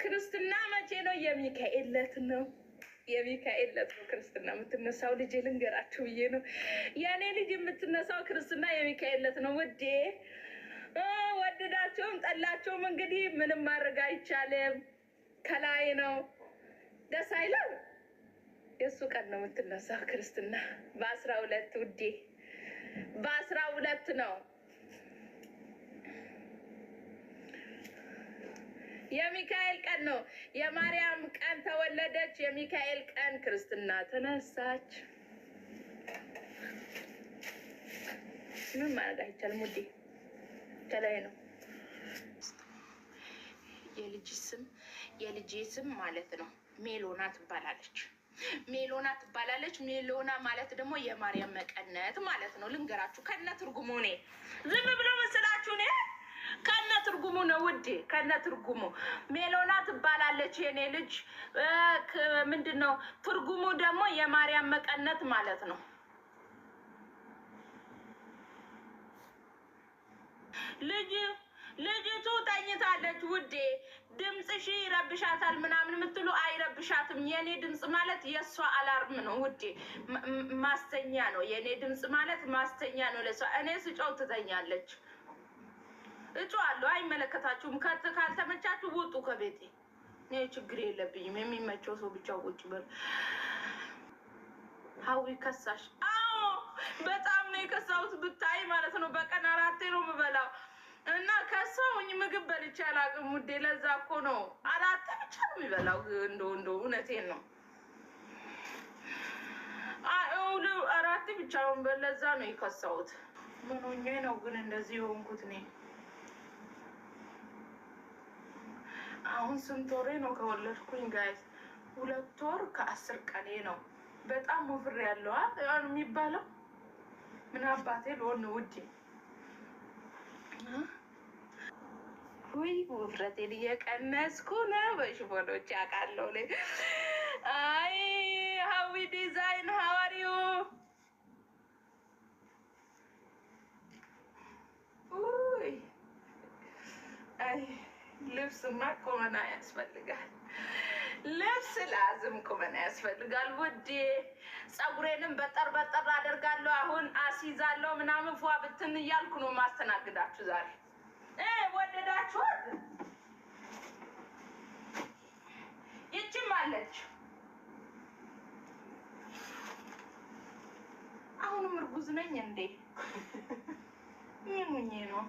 ክርስትና መቼ ነው? የሚካኤል ዕለት ነው። የሚካኤል ዕለት ነው ክርስትና የምትነሳው። ልጄ ልንገራችሁ ብዬ ነው። የእኔ ልጅ የምትነሳው ክርስትና የሚካኤል ዕለት ነው ውዴ። ወደዳቸውም ጠላቸውም እንግዲህ ምንም ማድረግ አይቻልም። ከላይ ነው። ደስ አይለም? የእሱ ቀን ነው የምትነሳው ክርስትና። በ12 ውዴ፣ በ12 ነው የሚካኤል ቀን ነው። የማርያም ቀን ተወለደች፣ የሚካኤል ቀን ክርስትና ተነሳች። ምን ማድረግ አይቻልም ውዴ፣ ከላይ ነው። የልጄ ስም ማለት ነው ሜሎና ትባላለች። ሜሎና ትባላለች። ሜሎና ማለት ደግሞ የማርያም መቀነት ማለት ነው። ልንገራችሁ ከነ ትርጉሙ። እኔ ዝም ብሎ መስላችሁ እኔ ከነ ትርጉሙ ነው ውዴ፣ ከነ ትርጉሙ ሜሎና ትባላለች የኔ ልጅ። ምንድን ነው ትርጉሙ ደግሞ የማርያም መቀነት ማለት ነው። ልጅቱ ተኝታለች ውዴ። ድምፅሽ ይረብሻታል ምናምን የምትሉ አይረብሻትም። የኔ ድምፅ ማለት የእሷ አላርም ነው ውዴ፣ ማስተኛ ነው። የኔ ድምፅ ማለት ማስተኛ ነው ለሷ። እኔ ስጮው ትተኛለች። እጮዋለሁ፣ አይመለከታችሁም። ካልተመቻችሁ ውጡ ከቤቴ። እኔ ችግር የለብኝም። የሚመቸው ሰው ብቻ ቁጭ በል። ሀዊ ከሳሽ? አዎ በጣም ነው የከሳሁት ብታይ ማለት ነው። በቀን 4 ነው የምበላው እና ከሰውኝ ምግብ በልቼ አላውቅም ውዴ። ለዛ እኮ ነው 4 ብቻ ነው የሚበላው። እንደው እውነቴን ነው 4 ብቻ ነው። ለዛ ነው የከሳሁት። ምን ሆኜ ነው ግን እንደዚህ የሆንኩት? እኔ አሁን ስንት ወሬ ነው ከወለድኩኝ ጋይስ? 2 ወር ከ10 ቀኔ ነው። በጣም ወፍሬ ያለው የሚባለው ምን አባቴ ልሆን ውዴ። ውይ ውፍረቴን እየቀነስኩ ነው። በሽፎኖች ያውቃለሁ። አይ ሀዊ ዲዛይን ሀዋሪው ልብስማ ቁመና ያስፈልጋል። ልብስ ላዝም ቁመና ያስፈልጋል ውዴ። ፀጉሬንም በጠር አደርጋለሁ። አሁን አስይዛለሁ ምናምን ፏ ብትን እያልኩ ነው ማስተናግዳችሁ ዛሬ። ወደዳችኋት? ይችም አለች። አሁንም እርጉዝ ነኝ እንዴ? ምን ሆኜ ነው?